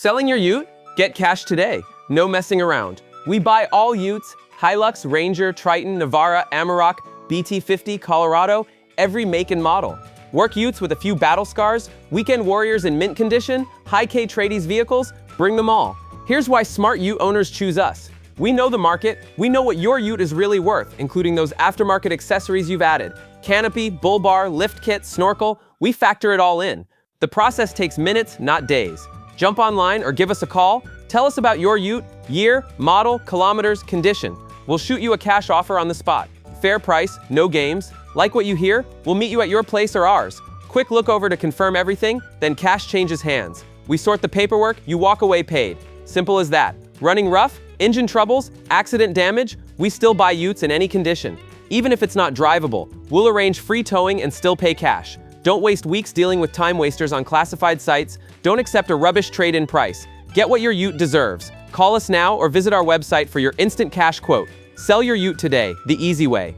Selling your ute? Get cash today. No messing around. We buy all utes, Hilux, Ranger, Triton, Navara, Amarok, BT50, Colorado, every make and model. Work utes with a few battle scars, weekend warriors in mint condition, high-K tradies vehicles, bring them all. Here's why smart ute owners choose us. We know the market, we know what your ute is really worth, including those aftermarket accessories you've added. Canopy, bull bar, lift kit, snorkel, we factor it all in. The process takes minutes, not days. Jump online or give us a call. Tell us about your ute, year, model, kilometers, condition. We'll shoot you a cash offer on the spot. Fair price, no games. Like what you hear? We'll meet you at your place or ours. Quick look over to confirm everything, then cash changes hands. We sort the paperwork, you walk away paid. Simple as that. Running rough? Engine troubles? Accident damage? We still buy utes in any condition. Even if it's not drivable, we'll arrange free towing and still pay cash. Don't waste weeks dealing with time wasters on classified sites. Don't accept a rubbish trade-in price. Get what your ute deserves. Call us now or visit our website for your instant cash quote. Sell your ute today, the easy way.